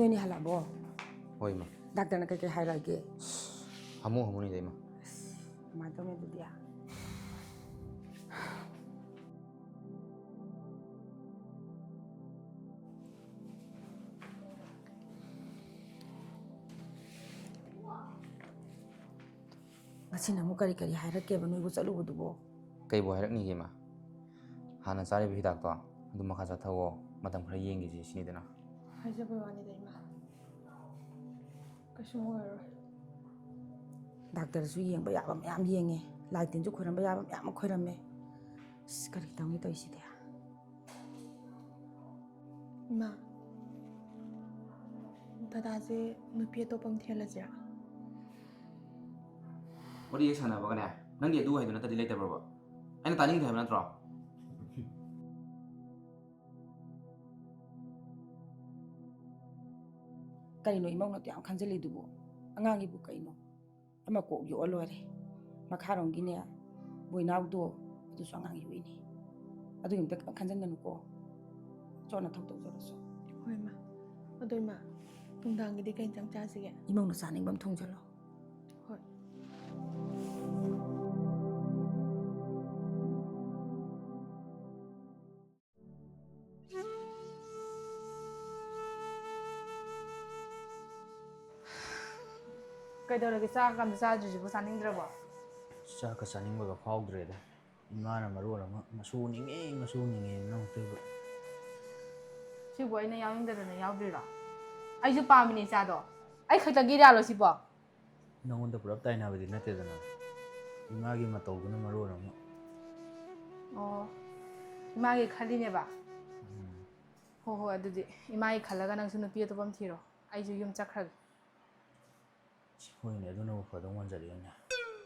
ꯅꯣꯏꯅꯤ ꯍꯜꯂꯛꯑꯕꯣ? ꯍꯣꯏ ꯏꯃꯥ. ꯗꯥꯛꯇꯔꯅ ꯀꯩ ꯍꯥꯏꯔꯛꯑꯒꯦ? ꯍꯥꯃꯨꯅꯤꯗ ꯏꯃꯥ. ꯀꯃꯥꯏꯅ ꯇꯧꯅꯤ ꯑꯗꯨꯗꯤ? ꯉꯁꯤꯅ ꯑꯃꯨꯛ ꯀꯔꯤ ꯍꯥꯏꯔꯛꯀꯦꯕ ꯅꯣꯏꯕꯨ ꯆꯠꯂꯨꯕꯗꯨꯕꯣ? ꯀꯩꯕꯨ ꯍꯥꯏꯔꯛꯅꯤꯒꯦ ꯏꯃꯥ? ꯍꯥꯟꯅ ꯆꯥꯔꯤꯕ ꯍꯤꯗꯥꯛꯇꯣ ꯑꯗꯨ ꯃꯈꯥ ꯆꯠꯊꯧꯑꯣ, ꯃꯇꯝ ꯈꯔ ꯌꯦꯡꯈꯤꯁꯤ ꯁꯤꯅꯤꯗꯅ. ꯍꯥꯏꯖꯕꯩ ꯋꯥꯅꯤꯗ ꯏꯃꯥ. ꯀꯩꯁꯨꯝ ꯑꯣꯏꯔꯔꯣꯏ. ꯗꯥꯛꯇꯔꯁꯨ ꯌꯦꯡꯕ ꯌꯥꯕ ꯃꯌꯥꯝ ꯌꯦꯡꯉꯦ, ꯂꯥꯏ ꯇꯤꯟꯁꯨ ꯈꯣꯏꯔꯝꯕ ꯌꯥꯕ ꯃꯌꯥꯝ ꯑꯃ ꯈꯣꯏꯔꯝꯃꯦ. ꯑꯁ ꯀꯔꯤ ꯇꯧꯅꯤ ꯇꯧꯔꯤꯁꯤꯗꯤ? ꯏꯃꯥ, ꯗꯗꯥꯁꯦ ꯅꯨꯄꯤ ꯑꯇꯣꯞꯄ ꯑꯃ ꯊꯤꯍꯜꯂꯁꯤꯔꯥ? ꯋꯥꯔꯤ ꯍꯦꯛ ꯁꯥꯟꯅꯕꯒꯅꯦ, ꯅꯪꯗꯤ ꯑꯗꯨ ꯍꯥꯏꯗꯨ ꯅꯠꯇꯗꯤ ꯂꯩꯇꯕ꯭ꯔꯕ? ꯑꯩꯅ ꯇꯥꯅꯤꯡꯗꯦ ꯍꯥꯏꯕ ꯅꯠꯇ꯭ꯔꯣ? ꯀꯔꯤꯅꯣ ꯏꯃꯧꯅꯗꯤ ꯌꯥꯝ ꯈꯟꯖꯤꯜꯂꯤꯗꯨꯕꯨ? ꯑꯉꯥꯡꯒꯤꯕꯨ ꯀꯩꯅꯣ? ꯑꯃ ꯀꯣꯛ ꯌꯣꯛꯑ ꯂꯣꯏꯔꯦ. ꯃꯈꯥꯔꯣꯝꯒꯤꯅꯦ ꯕꯣꯏꯅꯥꯎꯗꯣ ꯑꯗꯨꯁꯨ ꯑꯉꯥꯡ ꯌꯣꯛꯏꯅꯤ. ꯑꯗꯨꯒꯤ ꯑꯝꯇ ꯈꯟꯖꯤꯟꯒꯅꯨꯀꯣ. ꯆꯣꯠꯅ ꯊꯧ ꯇꯧꯖꯔꯁꯨ. ꯍꯣꯏ ꯏꯃꯥ. ꯑꯗꯣ ꯏꯃꯥ, ꯅꯨꯡꯗꯥꯡꯒꯤꯗꯤ ꯀꯩ ꯏꯟꯁꯥꯡ ꯆꯥꯁꯤꯒꯦ? ꯏꯃꯧꯅ ꯆꯥꯅꯤꯡꯕ ꯑꯃ ꯊꯣꯡꯖꯜꯂꯣ. ꯍꯣꯏ. ꯀꯩꯗꯧꯔꯒꯦ ꯆꯥꯛ ꯑꯝꯇ ꯆꯥꯗ꯭ꯔꯤꯁꯤꯕꯨ ꯆꯥꯅꯤꯡꯗ꯭ꯔꯕꯣ? ꯆꯥꯛꯀ ꯆꯥꯅꯤꯡꯕꯒ ꯐꯥꯎꯗ꯭ꯔꯦꯗ. ꯏꯃꯥꯅ ꯃꯔꯣꯜ ꯑꯃ ꯃꯁꯨ ꯅꯤꯡꯉꯦꯅ ꯑꯃꯨꯛꯇꯣꯏꯕ. ꯁꯤꯕꯨ ꯑꯩꯅ ꯌꯥꯎꯅꯤꯡꯗꯗꯅ ꯌꯥꯎꯗ꯭ꯔꯤꯔꯣ? ꯑꯩꯁꯨ ꯄꯥꯝꯃꯤꯅꯦ ꯏꯆꯥꯗꯣ. ꯑꯩ ꯈꯛꯇꯒꯤ ꯏꯔꯥꯜꯂꯣ ꯁꯤꯕꯣ? ꯅꯪꯉꯣꯟꯗ ꯄꯨꯂꯞ ꯇꯥꯏꯅꯕꯗꯤ ꯅꯠꯇꯦꯗꯅ. ꯏꯃꯥꯒꯤ ꯃꯇꯧꯗꯨꯅ ꯃꯔꯣꯜ ꯑꯃ. ꯑꯣ, ꯏꯃꯥꯒꯤ ꯈꯜꯂꯤꯅꯦꯕ? ꯍꯣꯏ ꯑꯗꯨꯗꯤ ꯏꯃꯥꯒꯤ ꯈꯜꯂꯒ ꯅꯪꯁꯨ ꯅꯨꯄꯤ ꯑꯇꯣꯞꯄ ꯑꯃ ꯊꯤꯔꯣ. ꯑꯩꯁꯨ ꯌꯨꯝ ꯆꯠꯈ꯭ꯔꯒꯦ. ꯍꯣꯏꯅꯦ, ꯑꯗꯨꯅꯕꯨ ꯐꯗꯧ ꯃꯥꯟꯖꯜꯂꯛꯑꯦꯅꯦ.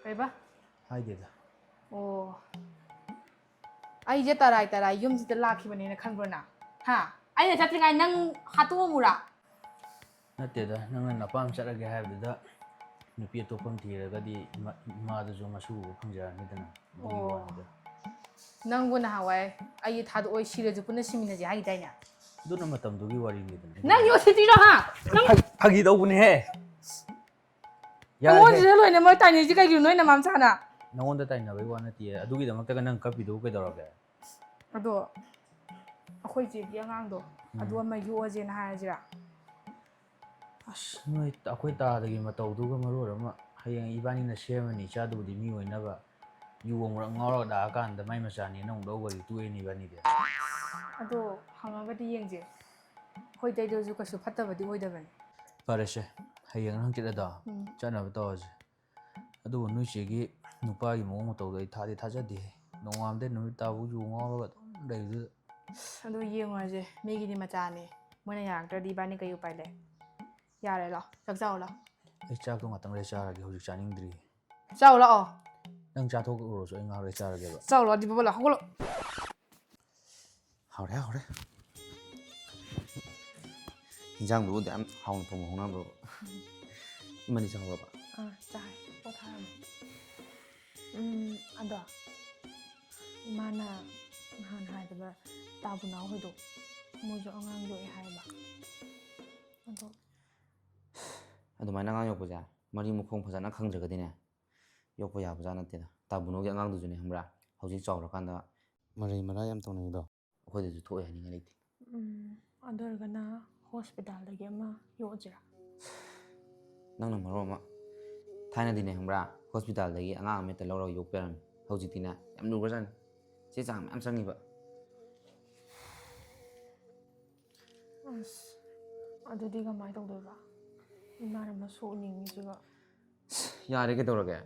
ꯀꯩꯕ? ꯍꯥꯏꯗꯦꯗ. ꯑꯣ, ꯑꯩꯁꯦ ꯇꯔꯥꯏ ꯌꯨꯝꯁꯤꯗ ꯂꯥꯛꯈꯤꯕꯅꯦꯅ ꯈꯟꯕ꯭ꯔꯣ ꯅꯪ? ꯍꯥ? ꯑꯩꯅ ꯆꯠꯇ꯭ꯔꯤꯉꯩ ꯅꯪ ꯍꯥꯠꯇꯣꯛꯑꯝꯃꯨꯔꯥ? ꯅꯠꯇꯦꯗ, ꯅꯪꯅ ꯅꯄꯥꯝ ꯆꯠꯂꯒꯦ ꯍꯥꯏꯕꯗꯨꯗ ꯅꯨꯄꯤ ꯑꯇꯣꯞꯄ ꯑꯃ ꯊꯤꯔꯒꯗꯤ ꯏꯃꯥꯗꯨꯁꯨ ꯃꯁꯨ ꯎꯕ ꯐꯪꯖꯔꯅꯤꯗꯅ. ꯑꯗꯨꯒꯤ ꯋꯥꯅꯤꯗ. ꯅꯪꯕꯨ ꯅꯍꯥꯟꯋꯥꯏ ꯑꯩꯒꯤ ꯊꯥꯗꯣꯛꯑꯣꯏ ꯁꯤꯔꯁꯨ ꯄꯨꯟꯅ ꯁꯤꯃꯤꯟꯅꯁꯦ ꯍꯥꯏꯈꯤꯗꯥꯏꯅꯦ? ꯑꯗꯨꯅ ꯃꯇꯝꯗꯨꯒꯤ ꯋꯥꯔꯤꯅꯤꯗꯅ. ꯅꯪ ꯌꯣꯠꯁꯤꯠꯇ꯭ꯔꯤꯔꯣ ꯍꯥ? ꯐꯥꯒꯤ ꯇꯧꯕꯅꯦꯍꯦ. ꯅꯉꯣꯟꯁꯤꯗ ꯂꯣꯏꯅꯃꯛ ꯇꯥꯏꯅꯔꯤꯁꯤ ꯀꯩꯒꯤꯅꯣ ꯅꯣꯏ ꯅꯃꯥꯝꯆꯥꯅ? ꯅꯉꯣꯟꯗ ꯇꯥꯏꯅꯕꯩ ꯋꯥ ꯅꯠꯇꯤꯌꯦ. ꯑꯗꯨꯒꯤꯗꯃꯛꯇꯒ ꯅꯪ ꯀꯞꯄꯤꯗꯨꯕꯨ ꯀꯩꯗꯧꯔꯒꯦ? ꯑꯗꯣ ꯑꯩꯈꯣꯏ ꯆꯦꯒꯤ ꯑꯉꯥꯡꯗꯣ ꯑꯗꯨ ꯑꯃ ꯌꯣꯛꯑꯁꯦꯅ ꯍꯥꯏꯔꯁꯤꯔꯥ? ꯑꯁ, ꯅꯣꯏ ꯑꯩꯈꯣꯏ ꯇꯥꯗꯒꯤ ꯃꯇꯧꯗꯨꯒ ꯃꯔꯣꯜ ꯑꯃ. ꯍꯌꯦꯡ ꯏꯕꯥꯅꯤꯅ ꯁꯦꯝꯃꯅꯤ ꯏꯆꯥꯗꯨꯕꯨꯗꯤ ꯃꯤ ꯑꯣꯏꯅꯕ. ꯌꯨ ꯑꯃꯨꯔꯛ ꯉꯥꯎꯔꯒ ꯂꯥꯛꯑꯀꯥꯟꯗ ꯃꯥꯏ ꯃꯆꯥꯅꯦꯅ ꯑꯃꯨꯛ ꯂꯧꯒ꯭ꯔꯗꯤ ꯇꯣꯛꯑꯦꯅꯦ ꯏꯕꯥꯅꯤꯗꯤ. ꯑꯗꯣ ꯍꯪꯉꯒꯗꯤ ꯌꯦꯡꯁꯦ. ꯑꯩꯈꯣꯏ ꯇꯩꯗꯁꯨ ꯀꯩꯁꯨ ꯐꯠꯇꯕꯗꯤ ꯑꯣꯏꯗꯕꯅꯤ. ꯐꯔꯦꯁꯦ, ꯍꯌꯦꯡ ꯍꯪꯆꯤꯠ ꯑꯗꯣ ꯆꯠꯅꯕ ꯇꯧꯔꯁꯦ. ꯑꯗꯨꯕꯨ ꯅꯣꯏ ꯆꯦꯒꯤ ꯅꯨꯄꯥꯒꯤ ꯃꯑꯣꯡ ꯃꯇꯧꯗꯣ ꯑꯩ ꯊꯥꯗꯤ ꯊꯥꯖꯗꯦꯍꯦ. ꯅꯣꯡꯉꯥꯟꯕꯗꯩ ꯅꯨꯃꯤꯠ ꯇꯥꯕꯨ ꯌꯨ ꯉꯥꯎꯔꯒ ꯑꯗꯨꯝ ꯂꯩꯕꯗꯨꯗ. ꯑꯗꯨ ꯌꯦꯡꯉꯨꯔꯁꯦ. ꯃꯤꯒꯤꯗꯤ ꯃꯆꯥꯅꯤ. ꯃꯣꯏꯅ ꯌꯥꯔꯛꯇ꯭ꯔꯗꯤ ꯏꯕꯥꯅꯤ ꯀꯩ ꯎꯄꯥꯏ ꯂꯩ? ꯌꯥꯔꯦ, ꯂꯥꯛꯑꯣ. ꯆꯥꯛ ꯆꯥꯎ ꯂꯥꯛꯑꯣ. ꯑꯩ ꯆꯥꯛꯇꯣ ꯉꯥꯛꯇꯪ ꯂꯩꯔ ꯆꯥꯔꯒꯦ, ꯍꯧꯖꯤꯛ ꯆꯥꯅꯤꯡꯗ꯭ꯔꯤ. ꯆꯥꯎ ꯂꯥꯛꯑꯣ. ꯅꯪ ꯆꯥꯊꯣꯛꯎꯔꯣꯁꯨ ꯑꯩ ꯉꯥꯏꯍꯥꯛ ꯂꯩꯔ ꯆꯥꯔꯒꯦꯕ. ꯆꯥꯎ ꯂꯥꯛꯑꯣ, ꯗꯤꯄꯥꯄ ꯂꯥꯛꯑꯣ, ꯍꯧꯒꯠꯂꯣ. ꯍꯧꯔꯦ. ꯍꯤꯟꯖꯥꯡꯗꯨꯕꯨ ꯌꯥꯝ ꯍꯥꯎꯅ ꯊꯣꯡꯕ ꯍꯧꯅꯕ꯭ꯔꯣ? ꯏꯃꯥꯗꯤ ꯆꯥꯍꯧꯔꯕ? ꯆꯥꯔꯦ. ꯄꯣꯊꯥꯔꯝꯃꯦ. ꯑꯗꯣ ꯏꯃꯥꯅ ꯅꯍꯥꯟ ꯍꯥꯏꯕꯗ ꯇꯥꯕꯨꯅꯥꯎ ꯍꯣꯏꯗꯣ ꯃꯣꯏꯁꯨ ꯑꯉꯥꯡ ꯌꯣꯛꯑꯦ ꯍꯥꯏꯌꯦꯕ. ꯑꯗꯣ ꯑꯗꯨꯃꯥꯏꯅ ꯑꯉꯥꯡ ꯌꯣꯛꯄꯁꯦ ꯃꯔꯤ ꯃꯈꯣꯡ ꯐꯖꯅ ꯈꯪꯗ꯭ꯔꯒꯗꯤꯅꯦ ꯌꯣꯛꯄ ꯌꯥꯕꯖꯥꯠ ꯅꯠꯇꯦꯗ. ꯇꯥꯕꯨꯅꯣꯒꯤ ꯑꯉꯥꯡꯗꯨꯁꯨꯅꯦ ꯈꯪꯕ꯭ꯔꯥ? ꯍꯧꯖꯤꯛ ꯆꯥꯎꯔꯀꯥꯟꯗ ꯃꯔꯩ ꯃꯔꯥ ꯌꯥꯝ ꯇꯧꯅꯩꯗꯣ. ꯑꯩꯈꯣꯏꯗꯁꯨ ꯊꯣꯛꯑꯦ ꯍꯥꯏꯅꯤꯡꯉꯥꯏ ꯂꯩꯇꯦ. ꯑꯗꯨ ꯑꯣꯏꯔꯒꯅ ꯍꯣꯁꯄꯤꯇꯥꯜꯗꯒꯤ ꯑꯃ ꯌꯣꯛꯑꯁꯤꯔꯥ? ꯅꯪꯅ ꯃꯔꯣꯟ ꯑꯃ. ꯊꯥꯏꯅꯗꯤꯅꯦ ꯈꯪꯕ꯭ꯔꯥ? ꯍꯣꯁꯄꯤꯇꯥꯜꯗꯒꯤ ꯑꯉꯥꯡ ꯑꯃ ꯂꯧꯔꯒ ꯌꯣꯛꯄ ꯌꯥꯔꯝꯃꯤ. ꯍꯧꯖꯤꯛꯇꯤꯅꯦ ꯌꯥꯝ ꯂꯨꯈ꯭ꯔꯖꯥꯠꯅꯤ. ꯆꯦ ꯆꯥꯡ ꯃꯌꯥꯝ ꯆꯪꯉꯤꯕ. ꯑꯁ, ꯑꯗꯨꯗꯤ ꯀꯃꯥꯏꯅ ꯇꯧꯗꯣꯏꯕ? ꯏꯃꯥꯅ ꯃꯁꯨ ꯎꯅꯤꯡꯉꯤꯁꯤꯒ. ꯌꯥꯔꯦ, ꯀꯩꯗꯧꯔꯒꯦ?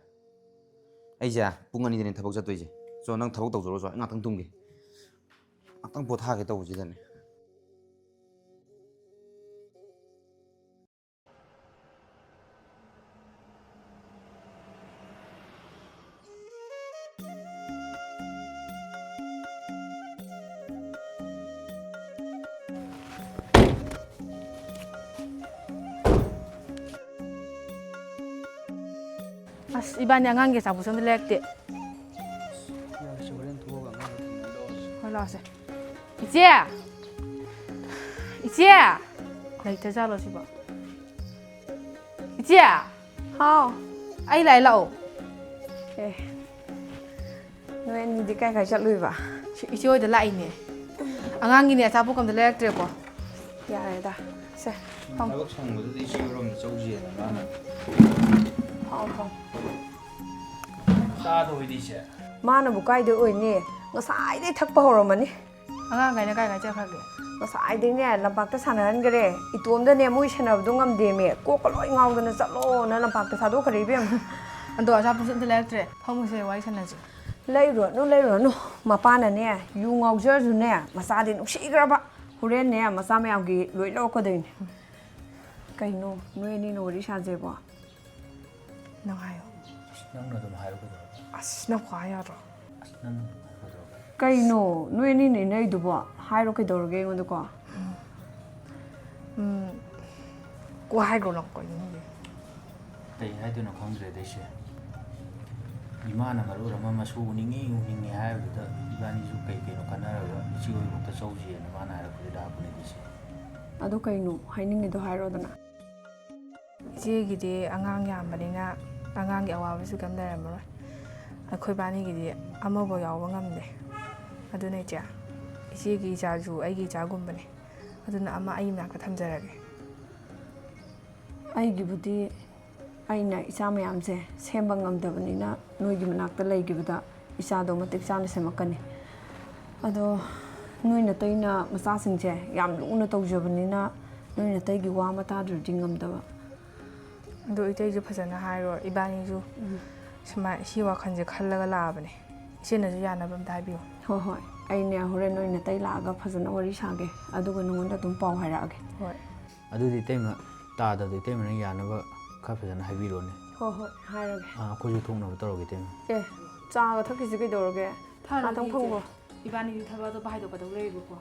ꯑꯩꯁꯦ ꯄꯨꯡ 2ꯗꯅꯦ ꯊꯕꯛ ꯆꯠꯇꯣꯏꯁꯦ. ꯅꯪ ꯊꯕꯛ ꯇꯧꯖꯔꯣꯁꯨ ꯑꯩ ꯉꯥꯛꯇꯪ ꯇꯨꯝꯒꯦ. ꯉꯥꯛꯇꯪ ꯄꯣꯊꯥꯒꯦ ꯇꯧꯕꯁꯤꯗꯅꯦ. ꯑꯁ, ꯏꯕꯥꯅꯤ ꯑꯉꯥꯡꯒꯤ ꯑꯆꯥꯄꯣꯠꯁꯨ ꯑꯝꯇ ꯂꯩꯔꯛꯇꯦ. ꯌꯥꯔꯦꯁꯦ, ꯍꯣꯔꯦꯟ ꯊꯣꯛꯑꯒ ꯑꯉꯥꯡꯗꯣ ꯊꯤꯟꯅꯔ ꯇꯧꯔꯁꯦ. ꯍꯣꯏ, ꯂꯥꯛꯑꯣꯁꯦ. ꯏꯆꯦ! ꯂꯩꯇꯖꯥꯠꯂꯣ ꯁꯤꯕꯣ ꯏꯆꯦ ꯍꯥꯎ ꯑꯩ ꯂꯥꯛꯑꯦ ꯂꯥꯛꯑꯣ ꯑꯦ ꯅꯣꯏ ꯑꯅꯤꯗꯤ ꯀꯥꯏ ꯀꯥꯏ ꯆꯠꯂꯨꯏꯕ ꯏꯆꯦ ꯍꯣꯏꯗ ꯂꯥꯛꯏꯅꯦ ꯑꯉꯥꯡꯒꯤꯅꯦ ꯑꯆꯥꯄꯣꯠ ꯑꯝꯇ ꯂꯩꯔꯛꯇ꯭ꯔꯦꯀꯣ ꯌꯥꯔꯦꯗ ꯁꯦ ꯊꯕꯛ ꯁꯪꯕꯗꯨꯗꯤ ꯏꯆꯦ ꯍꯣꯏꯔꯣꯝꯗ ꯆꯧꯁꯦꯅ ꯃꯥꯅ ꯐꯝ ꯆꯥꯗꯧꯏꯗꯤ ꯏꯆꯦ ꯃꯥꯅꯕꯨ ꯀꯥꯏꯗ ꯑꯣꯏꯅꯤ ꯉꯁꯥꯏꯗꯩ ꯊꯛꯄ ꯍꯧꯔꯝꯃꯅꯤ ꯑꯉꯥꯡꯈꯩꯅ ꯀꯥꯏ ꯀꯥꯏ ꯆꯠꯈ꯭ꯔꯒꯦ ꯉꯁꯥꯏꯗꯩꯅꯦ ꯂꯝꯄꯥꯛꯇ ꯁꯥꯟꯅꯍꯟꯈ꯭ꯔꯦ ꯏꯇꯣꯝꯗꯅꯦ ꯃꯣꯏ ꯁꯦꯟꯅꯕꯗꯣ ꯉꯝꯗꯦꯃꯦ ꯀꯣꯛꯀ ꯂꯣꯏ ꯉꯥꯎꯗꯅ ꯆꯠꯂꯣꯅ ꯂꯝꯄꯥꯛꯇ ꯊꯥꯗꯣꯛꯈ꯭ꯔꯦ ꯏꯕꯦꯝꯃ ꯑꯗꯣ ꯑꯆꯥꯄꯣꯠꯁꯨ ꯑꯝꯇ ꯂꯩꯔꯛꯇ꯭ꯔꯦ ꯐꯝꯃꯨꯁꯦ ꯋꯥꯔꯤ ꯁꯥꯟꯅꯁꯦ ꯂꯩꯔꯨꯔꯅꯨ ꯃꯄꯥꯅꯅꯦ ꯌꯨ ꯉꯥꯎꯖꯔꯁꯨꯅꯦ ꯃꯆꯥꯗꯤ ꯅꯨꯡꯁꯤꯈ꯭ꯔꯕ ꯍꯣꯔꯦꯟꯅꯦ ꯃꯆꯥ ꯃꯌꯥꯝꯒꯤ ꯂꯣꯏ ꯂꯧꯔꯛꯀꯗꯣꯏꯅꯦ ꯀꯩꯅꯣ ꯅꯣꯏ ꯑꯅꯤꯅ ꯋꯥꯔꯤ ꯁꯥꯖꯦꯕꯣ ꯅꯪ ꯍꯥꯏꯌꯣ ꯅꯪꯅ ꯑꯗꯨꯝ ꯍꯥꯏꯔꯨ ꯀꯩꯗꯧꯔꯒꯦ ꯑꯁ ꯅꯪ ꯈ꯭ꯋꯥꯏ ꯌꯥꯗ꯭ꯔꯣ ꯅꯪ ꯀꯩꯗꯧꯔꯒꯦ ꯀꯩꯅꯣ ꯅꯣꯏ ꯑꯅꯤꯅ ꯏꯅꯩꯗꯨꯕꯣ ꯍꯥꯏꯔꯣ ꯀꯩꯗꯧꯔꯒꯦ ꯑꯩꯉꯣꯟꯗꯀꯣ ꯀꯣ ꯍꯥꯏꯈ꯭ꯔꯣ ꯅꯪ ꯀꯩꯅꯣ ꯀꯩ ꯍꯥꯏꯗꯣꯏꯅꯣ ꯈꯪꯗ꯭ꯔꯦꯗ ꯏꯆꯦ ꯏꯃꯥꯅ ꯃꯔꯣꯜ ꯑꯃ ꯃꯁꯨ ꯎꯅꯤꯡꯉꯤ ꯍꯥꯏꯕꯗꯨꯗ ꯏꯕꯥꯅꯤꯁꯨ ꯀꯩ ꯀꯩꯅꯣ ꯈꯟꯅꯔꯒ ꯏꯆꯦ ꯍꯣꯏꯕꯨꯛꯇ ꯆꯧꯁꯤꯅ ꯃꯥꯅ ꯍꯥꯏꯔꯛꯄꯗꯤ ꯂꯥꯛꯄꯅꯦꯗ ꯏꯆꯦ ꯑꯗꯣ ꯀꯩꯅꯣ ꯍꯥꯏꯅꯤꯡꯉꯤꯗꯣ ꯍꯥꯏꯔꯣꯗꯅ ꯏꯆꯦꯒꯤꯗꯤ ꯑꯉꯥꯡ ꯌꯥꯝꯕꯅꯤꯅ ꯑꯉꯥꯡꯒꯤ ꯑꯋꯥꯕꯁꯨ ꯀꯩꯝ ꯂꯩꯔꯝꯃꯔꯣꯏ ꯑꯩꯈꯣꯏ ꯕꯥꯅꯤꯒꯤꯗꯤ ꯑꯃꯐꯥꯎ ꯌꯥꯎꯕ ꯉꯝꯗꯦ ꯑꯗꯨꯅ ꯏꯆꯦꯒꯤ ꯏꯆꯥꯁꯨ ꯑꯩꯒꯤ ꯏꯆꯥꯒꯨꯝꯕꯅꯦ ꯑꯗꯨꯅ ꯑꯃ ꯑꯩ ꯃꯅꯥꯛꯇ ꯊꯝꯖꯔꯒꯦ ꯑꯩꯒꯤꯕꯨꯗꯤ ꯑꯩꯅ ꯏꯆꯥ ꯃꯌꯥꯝꯁꯦ ꯁꯦꯝꯕ ꯉꯝꯗꯕꯅꯤꯅ ꯅꯣꯏꯒꯤ ꯃꯅꯥꯛꯇ ꯂꯩꯈꯤꯕꯗ ꯏꯆꯥꯗꯣ ꯃꯇꯤꯛ ꯆꯥꯅ ꯁꯦꯝꯃꯛꯀꯅꯤ ꯑꯗꯣ ꯅꯣꯏ ꯅꯇꯩꯅ ꯃꯆꯥꯁꯤꯡꯁꯦ ꯌꯥꯝ ꯂꯨꯅ ꯇꯧꯖꯕꯅꯤ나 ꯅꯣꯏ ꯅꯇꯩꯒꯤ ꯋꯥ ꯑꯃ ꯇꯥꯗ꯭ꯔꯗꯤ ꯉꯝꯗꯕ ꯑꯗꯣ ꯏꯇꯩꯁꯨ ꯐꯖꯅ ꯍꯥꯏꯔꯣ ꯏꯕꯥꯅꯤꯁꯨ ꯁꯤ ꯋꯥꯈꯜꯁꯦ ꯈꯜꯂꯒ ꯂꯥꯛꯑꯕꯅꯦ ꯏꯆꯦꯅꯁꯨ ꯌꯥꯅꯕ ꯑꯝꯇ ꯍꯥꯏꯕꯤꯌꯨ ꯍꯣꯏ ꯑꯩꯅꯦ ꯍꯣꯔꯦꯟ ꯅꯣꯏ ꯅꯇꯩ ꯂꯥꯛꯑꯒ ꯐꯖꯅ ꯋꯥꯔꯤ ꯁꯥꯒꯦ ꯑꯗꯨꯒ ꯅꯉꯣꯟꯗ ꯑꯗꯨꯝ ꯄꯥꯎ ꯍꯥꯏꯔꯛꯑꯒꯦ ꯍꯣꯏ ꯑꯗꯨꯗꯤ ꯏꯇꯩꯃ ꯇꯥꯗꯕꯗꯣ ꯏꯇꯩꯃꯅ ꯌꯥꯅꯕ ꯈꯔ ꯐꯖꯅ ꯍꯥꯏꯕꯤꯔꯣꯅꯦ ꯍꯣꯏ ꯍꯥꯏꯔꯒꯦ ꯑꯩꯈꯣꯏꯁꯨ ꯊꯣꯛꯅꯕ ꯇꯧꯔꯒꯦ ꯏꯇꯩꯃ ꯆꯥꯒ ꯊꯛꯈꯤꯁꯤ ꯀꯩꯗꯧꯔꯒꯦ ꯉꯥꯛꯇꯪ ꯐꯪꯕ꯭ꯔꯣ ꯏꯕꯥꯅꯤꯁꯨ ꯊꯕꯛ ꯑꯇꯣꯞꯄ ꯍꯥꯏꯗꯣꯛꯀꯗꯧ ꯂꯩꯌꯦꯕꯀꯣ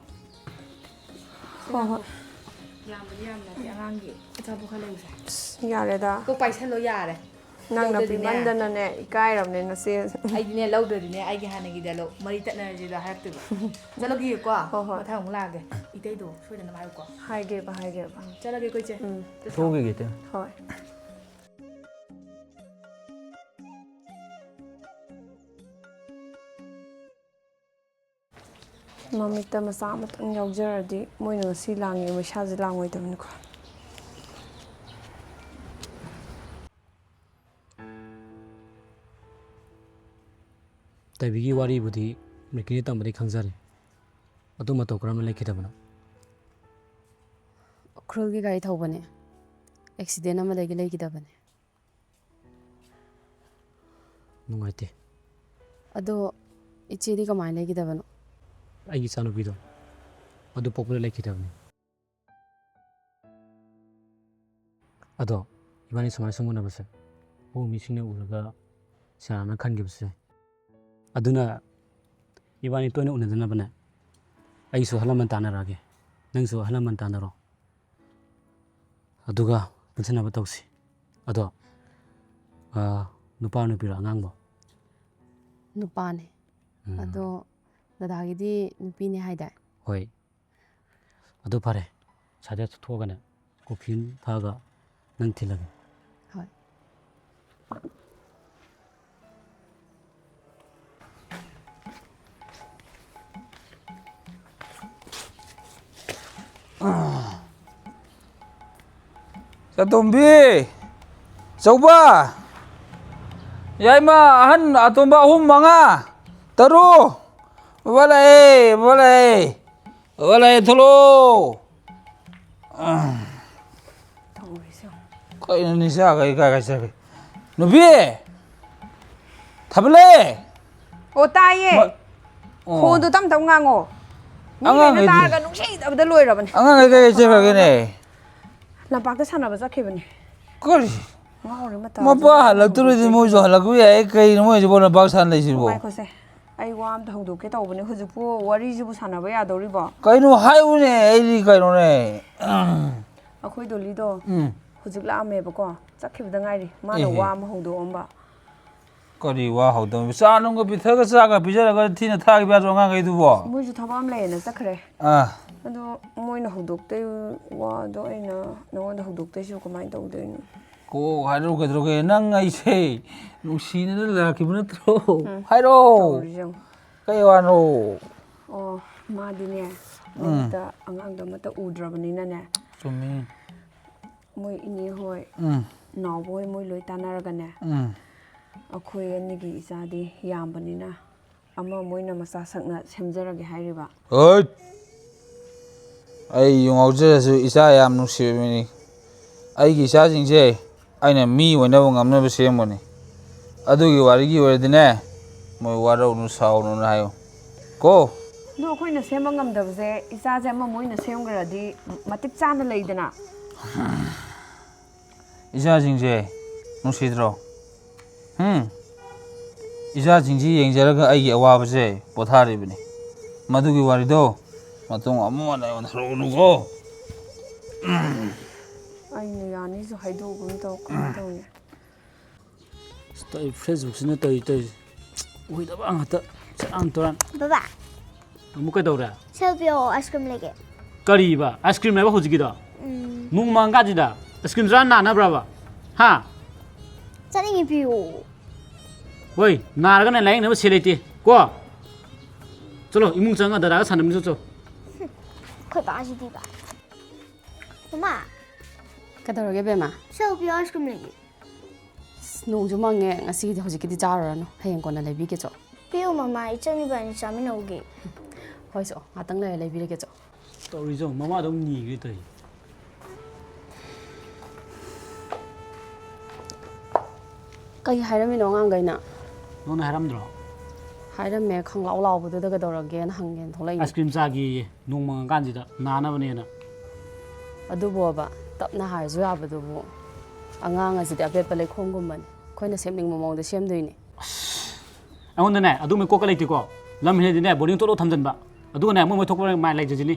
ꯍꯣꯏ ꯌꯥꯝꯕꯗꯤ ꯌꯥꯝꯅꯗꯤ ꯑꯉꯥꯡꯒꯤ ꯑꯆꯥꯄꯣꯠ ꯈꯔ ꯂꯩꯔꯨꯁꯦ ꯌꯥꯔꯦꯗ ꯀꯣꯛ ꯄꯥꯏꯁꯜꯂꯣ ꯌꯥꯔꯦ ꯅꯪꯅ ꯂꯧꯗ꯭ꯔꯗꯤꯅꯦ ꯄꯤꯃꯟꯗꯅꯅꯦ ꯏꯀꯥꯏꯔꯕꯅꯦ ꯅꯆꯦ ꯑꯩꯗꯤꯅꯦ ꯂꯧꯗ꯭ꯔꯗꯤꯅꯦ ꯑꯩꯒꯤ ꯍꯥꯟꯅꯒꯤ ꯗꯥꯏꯂꯣꯛ ꯃꯔꯤ ꯇꯠꯅꯔꯁꯤꯗ ꯍꯥꯏꯔꯛꯇꯣꯏꯕ ꯆꯠꯂꯒꯦꯀꯣ ꯍꯣꯏ ꯃꯊꯪ ꯑꯃꯨꯛ ꯂꯥꯛꯑꯒꯦ ꯏꯇꯩꯗꯣ ꯁꯣꯏꯗꯅꯕ ꯍꯥꯏꯌꯨꯀꯣ ꯍꯥꯏꯒꯦꯕ ꯆꯠꯂꯒꯦꯀꯣ ꯏꯆꯦ ꯊꯣꯛꯎꯈꯤꯒꯦ ꯏꯇꯩꯃ ꯍꯣꯏ ꯃꯃꯤꯠꯇ ꯃꯆꯥ ꯑꯃꯇꯪ ꯌꯥꯎꯖꯔꯗꯤ ꯃꯣꯏꯅ ꯉꯁꯤ ꯂꯥꯡꯉꯤ ꯃꯩꯁꯥꯁꯦ ꯂꯥꯡꯉꯣꯏꯗꯕꯅꯤꯀꯣ ꯇꯥꯏꯕꯤꯒꯤ ꯋꯥꯔꯤꯕꯨꯗꯤ ꯃꯤꯀꯤꯅꯤ ꯇꯝꯕꯗꯤ ꯈꯪꯖꯔꯦ ꯑꯗꯨ ꯃꯇꯧ ꯀꯔꯝꯅ ꯂꯩꯈꯤꯗꯕꯅꯣ ꯎꯈ꯭ꯔꯨꯜꯒꯤ ꯒꯥꯔꯤ ꯊꯧꯕꯅꯦ ꯑꯦꯛꯁꯤꯗꯦꯟ ꯑꯃꯗꯒꯤ ꯂꯩꯈꯤꯗꯕꯅꯦ ꯅꯨꯡꯉꯥꯏꯇꯦ ꯑꯗꯣ ꯏꯆꯦꯗꯤ ꯀꯃꯥꯏꯅ ꯂꯩꯈꯤꯗꯕꯅꯣ ꯑꯩꯒꯤ ꯏꯆꯥꯅꯨꯄꯤꯗꯣ ꯑꯗꯨ ꯄꯣꯛꯄꯗ ꯂꯩꯈꯤꯗꯕꯅꯤ ꯑꯗꯣ ꯏꯕꯥꯅꯤ ꯁꯨꯃꯥꯏꯅ ꯁꯨꯝ ꯎꯅꯕꯁꯦ ꯃꯕꯨꯡ ꯃꯤꯁꯤꯡꯅ ꯎꯔꯒ ꯁꯦꯔꯥꯟꯅ ꯈꯟꯈꯤꯕꯁꯦ ꯑꯗꯨꯅ ꯏꯕꯥꯅꯤ ꯇꯣꯏꯅ ꯎꯅꯗꯅꯕꯅꯦ ꯑꯩꯁꯨ ꯑꯍꯜ ꯂꯃꯟ ꯇꯥꯟꯅꯔꯛꯑꯒꯦ ꯅꯪꯁꯨ ꯑꯍꯜ ꯂꯃꯟ ꯇꯥꯟꯅꯔꯣ ꯑꯗꯨꯒ ꯄꯨꯟꯁꯤꯟꯅꯕ ꯇꯧꯁꯤ ꯑꯗꯣ ꯅꯨꯄꯥ ꯅꯨꯄꯤꯔꯣ ꯑꯉꯥꯡꯕꯣ ꯅꯨꯄꯥꯅꯦ ꯑꯗꯣ ꯗꯗꯥꯒꯤꯗꯤ ꯅꯨꯄꯤꯅꯦ ꯍꯥꯏꯗꯥꯏ ꯍꯣꯏ ꯑꯗꯨ ꯐꯔꯦ ꯁꯥꯏꯗ ꯊꯣꯛꯑꯒꯅꯦ ꯀꯣꯐꯤ ꯊꯛꯑꯒ ꯅꯪ ꯊꯤꯜꯂꯒꯦ ꯍꯣꯏ ꯆꯇꯣꯝꯕꯤ ꯆꯧꯕ ꯌꯥꯏꯃ ꯑꯍꯟ ꯑꯇꯣꯝꯕ 3 4 ꯇꯔꯨꯛ ꯕꯕꯥ ꯂꯥꯛꯑꯦ ꯊꯣꯛꯂꯛꯑꯣ ꯀꯩꯅꯣ ꯅꯤꯁꯥ ꯀꯥꯏ ꯆꯠꯈ꯭ꯔꯦ ꯅꯨꯄꯤ ꯊꯥꯕꯜꯂꯦ ꯑꯣ ꯇꯥꯏꯌꯦ ꯈꯣꯟꯗꯣ ꯇꯞ ꯉꯥꯡꯉꯣ ꯃꯤꯈꯩꯅ ꯇꯥꯔꯒ ꯅꯨꯡꯁꯤꯗꯕꯗ ꯂꯣꯏꯔꯕꯅꯦ ꯑꯉꯥꯡꯈꯩ ꯀꯩ ꯆꯠꯈ꯭ꯔꯒꯦꯅꯦ ꯂꯝꯄꯥꯛꯇ ꯁꯥꯟꯅꯕ ꯆꯠꯈꯤꯕꯅꯦ ꯀꯔꯤ ꯉꯥꯎꯔꯤ ꯃꯄꯥ ꯍꯜꯂꯛꯇ꯭ꯔꯗꯤ ꯃꯣꯏꯁꯨ ꯍꯜꯂꯛꯄ ꯌꯥꯏ ꯀꯩꯅꯣ ꯃꯣꯏꯁꯤꯕꯨ ꯂꯝꯄꯥꯛ ꯁꯥꯟꯅꯩꯁꯤꯕꯣ ꯉꯥꯏꯈꯣꯁꯦ ꯑꯩ ꯋꯥ ꯑꯝꯇ ꯍꯧꯗꯣꯛꯀꯦ ꯇꯧꯕꯅꯦ ꯍꯧꯖꯤꯛꯄꯨ ꯋꯥꯔꯤꯁꯤꯕꯨ ꯁꯥꯟꯅꯕ ꯌꯥꯗꯧꯔꯤꯕꯣ ꯀꯩꯅꯣ ꯍꯥꯏꯌꯨꯅꯦ ꯑꯩꯗꯤ ꯀꯩꯅꯣꯅꯦ ꯑꯩꯈꯣꯏ ꯗꯣꯂꯤꯗꯣ ꯍꯧꯖꯤꯛ ꯂꯥꯛꯑꯝꯃꯦꯕꯀꯣ ꯆꯠꯈꯤꯕꯗ ꯉꯥꯏꯔꯤ ꯃꯥꯅ ꯋꯥ ꯑꯃ ꯍꯧꯗꯣꯛꯑꯝꯕ ꯀꯔꯤ ꯋꯥ ꯍꯧꯗꯣꯛꯑꯝꯕ ꯆꯥ ꯅꯨꯡꯒ ꯄꯤꯊꯛꯑꯒ ꯆꯥꯒ ꯄꯤꯖꯔꯒ ꯊꯤꯅ ꯊꯥꯈꯤꯕ ꯌꯥꯗ꯭ꯔꯣ ꯑꯉꯥꯡꯈꯩꯗꯨꯕꯣ ꯃꯣꯏꯁꯨ ꯊꯕꯛ ꯑꯃ ꯂꯩꯌꯦꯅ ꯆꯠꯈ꯭ꯔꯦ ꯑꯗꯣ ꯃꯣꯏꯅ ꯍꯧꯗꯣꯛꯇꯣꯏ ꯋꯥꯗꯣ ꯑꯩꯅ ꯅꯉꯣꯟꯗ ꯍꯧꯗꯣꯛꯇꯣꯏꯁꯨ ꯀꯃꯥꯏꯅ ꯇꯧꯗꯣꯏꯅꯣ? ꯀꯣ ꯍꯥꯏꯔꯣ ꯀꯩꯗꯧꯔꯒꯦ ꯅꯪ ꯑꯩꯁꯦ ꯅꯨꯡꯁꯤꯅꯅ ꯂꯥꯛꯈꯤꯕ ꯅꯠꯇ꯭ꯔꯣ? ꯍꯥꯏꯔꯣ ꯇꯧꯔꯤꯁꯦ ꯌꯦꯡꯉꯣ. ꯀꯩ ꯋꯥꯅꯣ? ꯑꯣ ꯃꯥꯗꯤꯅꯦ ꯅꯨꯃꯤꯠꯇ ꯑꯉꯥꯡꯗꯣ ꯑꯃꯠꯇ ꯎꯗ꯭ꯔꯕꯅꯤꯅꯅꯦ. ꯆꯨꯝꯃꯤ. ꯃꯣꯏ ꯏꯅꯦ ꯍꯣꯏ ꯅꯥꯎꯕ ꯍꯣꯏ ꯃꯣꯏ ꯂꯣꯏ ꯇꯥꯟꯅꯔꯒꯅꯦ. ꯑꯩꯈꯣꯏ ꯑꯅꯤꯒꯤ ꯏꯆꯥꯗꯤ ꯌꯥꯝꯕꯅꯤꯅ ꯑꯃ ꯃꯣꯏꯅ ꯃꯆꯥ ꯁꯛꯅ ꯁꯦꯝꯖꯔꯒꯦ ꯍꯥꯏꯔꯤꯕ. ꯍꯣꯏ. ꯑꯩ ꯉꯥꯎꯖꯔꯁꯨ ꯏꯆꯥ ꯌꯥꯝ ꯅꯨꯡꯁꯤꯕꯅꯤ. ꯑꯩꯒꯤ ꯏꯆꯥꯁꯤꯡꯁꯦ ꯑꯩꯅ ꯃꯤ ꯑꯣꯏꯅꯕ ꯉꯝꯅꯕ ꯁꯦꯝꯕꯅꯤ. ꯑꯗꯨꯒꯤ ꯋꯥꯔꯤꯒꯤ ꯑꯣꯏꯔꯗꯤꯅꯦ ꯃꯣꯏ ꯋꯥꯔꯧꯅꯨ ꯁꯥꯎꯅꯨꯅ ꯍꯥꯏꯌꯨ. ꯀꯣ? ꯑꯗꯣ ꯑꯩꯈꯣꯏꯅ ꯁꯦꯝꯕ ꯉꯝꯗꯕꯁꯦ ꯏꯆꯥꯁꯦ ꯑꯃ ꯃꯣꯏꯅ ꯁꯦꯝꯈ꯭ꯔꯗꯤ ꯃꯇꯤꯛ ꯆꯥꯅ ꯂꯩꯗꯅ. 이자징제 누시드로 이자징지 ꯌꯦꯡꯖꯔꯒ ꯑꯩꯒꯤ ꯑꯋꯥꯕꯁꯦ ꯄꯣꯊꯥꯔꯤꯕꯅꯤ ꯃꯗꯨꯒꯤ ꯋꯥꯔꯤꯗꯣ ꯃꯇꯨꯡ ꯑꯃꯨꯛ ꯍꯟꯅ ꯍꯔꯛꯎꯅꯨꯀꯣ ꯑꯩꯅ ꯌꯥꯅꯤꯁꯨ ꯍꯥꯏꯗꯣꯛꯒꯨꯝ ꯇꯧ ꯀꯃꯥꯏꯅ ꯇꯧꯅꯤ ꯐꯦꯁꯕꯨꯛꯁꯤꯅ ꯇꯧꯔꯤꯁꯦ ꯑꯣꯏꯗꯕ ꯉꯥꯛꯇ ꯆꯔꯥꯟ ꯇꯨꯔꯥꯟ ꯕꯕꯥ ꯑꯃꯨꯛ ꯀꯩꯗꯧꯔꯦ ꯁꯦꯜꯐꯤꯌꯣ ꯑꯥꯏꯁ ꯀ꯭ꯔꯤꯝ ꯂꯩꯒꯦ ꯀꯔꯤꯕ ꯑꯥꯏꯁ ꯀ꯭ꯔꯤꯝ ꯍꯥꯏꯕ ꯍꯧꯖꯤꯛꯀꯤꯗꯣ ꯅꯣꯡ ꯃꯥꯡꯀꯥꯟꯁꯤꯗ ꯑꯥꯏꯁ ꯀ꯭ꯔꯤꯝ ꯆꯥꯔ ꯅꯥꯅꯕ꯭ꯔꯕ ꯍꯥ ꯆꯠꯅꯤꯡꯉꯤ ꯄꯤꯌꯣ ꯍꯣꯏ ꯅꯥꯔꯒꯅ ꯂꯥꯏꯌꯦꯡꯅꯕ ꯁꯦꯜ ꯂꯩꯇꯦ ꯀꯣ ꯆꯠꯂꯣ ꯏꯃꯨꯡ ꯆꯪꯉꯒ ꯗꯗꯥꯒ ꯁꯥꯟꯅꯃꯤꯟꯅ ꯆꯠꯂꯣ ꯑꯩꯈꯣꯏ ꯕꯥꯁꯤꯗꯤꯕ ꯃꯃꯥ ꯀꯩꯗꯧꯔꯒꯦ ꯕꯦꯝꯃ ꯁꯦꯜꯐꯤꯌꯣ ꯑꯥꯏꯁ ꯀ꯭ꯔꯤꯝ ꯂꯩꯒꯦ ꯅꯣꯡꯁꯨ ꯃꯪꯉꯦ ꯉꯁꯤꯒꯤꯗꯤ ꯍꯧꯖꯤꯛꯀꯤꯗꯤ ꯆꯥꯔꯨꯔꯅꯨ ꯍꯌꯦꯡ ꯀꯣꯟꯅ ꯂꯩꯕꯤꯒꯦ ꯆꯣ ꯄꯤꯌꯣ ꯃꯃꯥ ꯏꯆꯟ ꯏꯕꯥꯅꯤ ꯆꯥꯃꯤꯟꯅꯧꯒꯦ ꯍꯣꯏ ꯆꯣ ꯉꯥꯛꯇꯪ ꯂꯩꯔ ꯂꯩꯕꯤꯔꯒꯦ ꯆꯣ ꯇꯧꯔꯤꯖꯣ ꯃꯃꯥꯗ ꯑꯃꯨꯛ ꯅꯤꯈ꯭ꯔꯦ ꯇꯧꯔꯤ ꯀꯩ ꯍꯥꯏꯔꯝꯃꯤꯅꯣ ꯑꯉꯥꯡꯈꯩꯅ ꯅꯉꯣꯟꯗ ꯍꯥꯏꯔꯝꯗ꯭ꯔꯣ ꯍꯥꯏꯔꯝꯃꯦ ꯈꯪꯂꯥꯎ ꯂꯥꯎꯕꯗꯨꯗ ꯀꯩꯗꯧꯔꯒꯦꯅ ꯍꯪꯒꯦꯅ ꯊꯣꯛꯂꯛꯏꯅꯦ ꯑꯥꯏꯁ ꯀ꯭ꯔꯤꯝ ꯆꯥꯒꯦꯌꯦ ꯅꯣꯡ ꯃꯪꯉꯀꯥꯟꯁꯤꯗ ꯅꯥꯅꯕꯅꯦꯅ ꯑꯗꯨꯕꯣꯕ ꯇꯞꯅ ꯍꯥꯏꯔꯁꯨ ꯌꯥꯕꯗꯨꯕꯨ ꯑꯉꯥꯡ ꯑꯁꯤꯗꯤ ꯑꯄꯦꯠꯄ ꯂꯩꯈꯣꯝꯒꯨꯝꯕꯅꯤ ꯑꯩꯈꯣꯏꯅ ꯁꯦꯝꯅꯤꯡꯕ ꯃꯑꯣꯡꯗ ꯁꯦꯝꯗꯣꯏꯅꯦ ꯑꯩꯉꯣꯟꯗꯅꯦ ꯑꯗꯨꯒꯨꯝꯕ ꯀꯣꯛꯀ ꯂꯩꯇꯦꯀꯣ ꯂꯝ ꯍꯦꯜꯂꯗꯤꯅꯦ ꯕꯣꯔꯗꯤꯡ ꯇꯣꯂꯣ ꯊꯝꯖꯤꯟꯕ ꯑꯗꯨꯒꯅꯦ ꯃꯣꯏ ꯊꯣꯛꯄ ꯃꯥꯏ ꯂꯩꯖꯁꯤꯅꯤ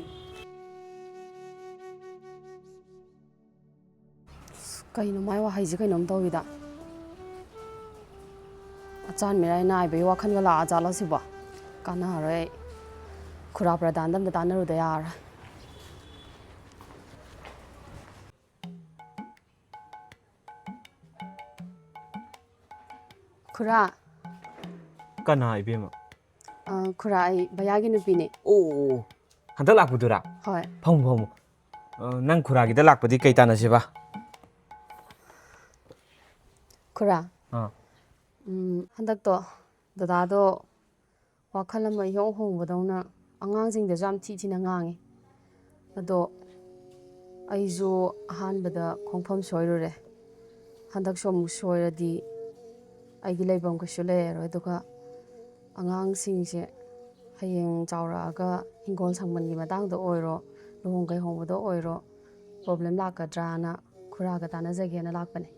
ꯀꯩꯅꯣ ꯃꯥꯏ ꯋꯥꯍꯩꯁꯦ ꯀꯩꯅꯣꯝ ꯇꯧꯋꯤꯗ ꯑꯆꯥꯟ ꯃꯤꯔꯥꯏ ꯅꯥꯏꯕꯒꯤ ꯋꯥꯈꯜꯒ ꯂꯥꯛꯑ ꯖꯥꯠꯂꯣ ꯁꯤꯕꯣ ꯀꯥꯟꯅꯔꯣꯏ ꯑꯩ ꯈꯨꯔꯥ ꯄ꯭ꯔꯙꯥꯟꯗ ꯑꯝꯇ ꯇꯥꯟꯅꯔꯨꯗ ꯌꯥꯔꯣꯏ ꯈꯨꯔꯥ ꯀꯅꯥ ꯏꯕꯦꯝꯃ ꯈꯨꯔꯥ ꯑꯩ ꯚꯩꯌꯥꯒꯤ ꯅꯨꯄꯤꯅꯦ ꯑꯣ ꯍꯟꯗꯛ ꯂꯥꯛꯄꯗꯨꯔꯥ ꯍꯣꯏ ꯐꯝꯃꯨ ꯐꯝꯃꯨ ꯅꯪ ꯈꯨꯔꯥꯒꯤꯗ ꯂꯥꯛꯄꯗꯤ ꯀꯩ ꯇꯥꯟꯅꯁꯦꯕ ꯈꯨꯔꯥ ꯑꯥ ꯍꯟꯗꯛꯇꯣ ꯗꯗꯥꯗꯣ ꯋꯥꯈꯜ ꯑꯃ ꯏꯍꯣꯡ ꯍꯣꯡꯕꯗꯧꯅ ꯑꯉꯥꯡꯁꯤꯡꯗꯁꯨ ꯌꯥꯝ ꯊꯤ ꯊꯤꯅ ꯉꯥꯡꯉꯤ ꯑꯗꯣ ꯑꯩꯁꯨ ꯑꯍꯥꯟꯕꯗ ꯈꯣꯡꯐꯝ ꯁꯣꯏꯔꯨꯔꯦ ꯍꯟꯗꯛꯁꯨ ꯑꯃꯨꯛ ꯁꯣꯏꯔꯗꯤ ꯑꯩꯒꯤ ꯂꯩꯐꯝ ꯀꯩꯁꯨ ꯂꯩꯔꯔꯣꯏ ꯑꯗꯨꯒ ꯑꯉꯥꯡꯁꯤꯡꯁꯦ ꯍꯌꯦꯡ ꯆꯥꯎꯔꯛꯑꯒ ꯍꯤꯡꯒꯣꯜ ꯁꯝꯕꯟꯒꯤ ꯃꯇꯥꯡꯗ ꯑꯣꯏꯔꯣ ꯂꯨꯍꯣꯡ ꯀꯩꯍꯣꯡꯕꯗ ꯑꯣꯏꯔో ꯄ꯭ꯔꯣꯕ꯭ꯂꯦꯝ ꯂꯥꯛꯀꯗ꯭ꯔꯥꯅ ꯈꯨꯔꯥꯒ ꯇꯥꯟꯅꯖꯒꯦꯅ ꯂꯥꯛꯄꯅꯦ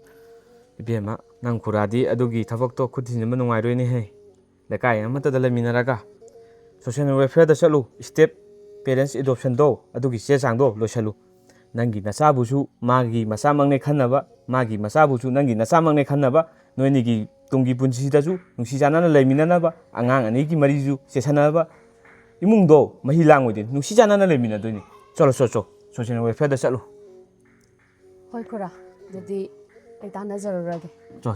ꯏꯕꯦꯝꯃ ꯅꯪ ꯈꯨꯔꯥꯗꯤ ꯑꯗꯨꯒꯤ ꯊꯕꯛꯇꯣ ꯈꯨꯠ ꯊꯤꯟꯖꯤꯟꯕ ꯅꯨꯡꯉꯥꯏꯔꯣꯏꯅꯦꯍꯦ ꯂꯩꯀꯥꯏ ꯑꯃꯠꯇꯗ ꯂꯩꯃꯤꯟꯅꯔꯒ ꯁꯣꯁꯤꯌꯦꯜ ꯋꯦꯜꯐꯤꯌꯔꯗ ꯆꯠꯂꯨ ꯁ꯭ꯇꯦꯞ ꯄꯦꯔꯦꯟꯁ ꯑꯦꯗꯣꯞꯁꯟꯗꯣ ꯑꯗꯨꯒꯤ ꯆꯦ ꯆꯥꯡꯗꯣ ꯂꯣꯏꯁꯜꯂꯨ ꯅꯪꯒꯤ ꯅꯆꯥꯕꯨꯁꯨ ꯃꯥꯒꯤ ꯃꯆꯥꯃꯛꯅꯦ ꯈꯟꯅꯕ ꯃꯥꯒꯤ ꯃꯆꯥꯕꯨꯁꯨ ꯅꯪꯒꯤ ꯅꯆꯥꯃꯛꯅꯦ ꯈꯟꯅꯕ ꯅꯣꯏꯅꯤꯒꯤ ꯇꯨꯡꯒꯤ ꯄꯨꯟꯁꯤꯗꯁꯨ ꯅꯨꯡꯁꯤ ꯆꯥꯟꯅꯅ ꯂꯩꯃꯤꯟꯅꯅꯕ ꯑꯉꯥꯡ ꯑꯅꯤꯒꯤ ꯃꯔꯤꯁꯨ ꯆꯦꯠꯁꯟꯅꯕ ꯏꯃꯨꯡꯗꯣ ꯃꯍꯤ ꯂꯥꯡꯉꯣꯏꯗꯣꯏꯅꯤ ꯅꯨꯡꯁꯤ ꯆꯥꯟꯅꯅ ꯂꯩꯃꯤꯟꯅꯗꯣꯏꯅꯤ ꯆꯠꯂꯣ ꯁꯣꯁꯤꯌꯦꯜ ꯋꯦꯜꯐꯤꯌꯔꯗ ꯆꯠꯂꯨ ꯍꯣꯏ ꯈꯨꯔꯥ ꯑꯗꯨꯗꯤ ꯑꯩ ꯇꯥꯟꯅꯖꯔꯨꯔꯒꯦ ꯆꯣ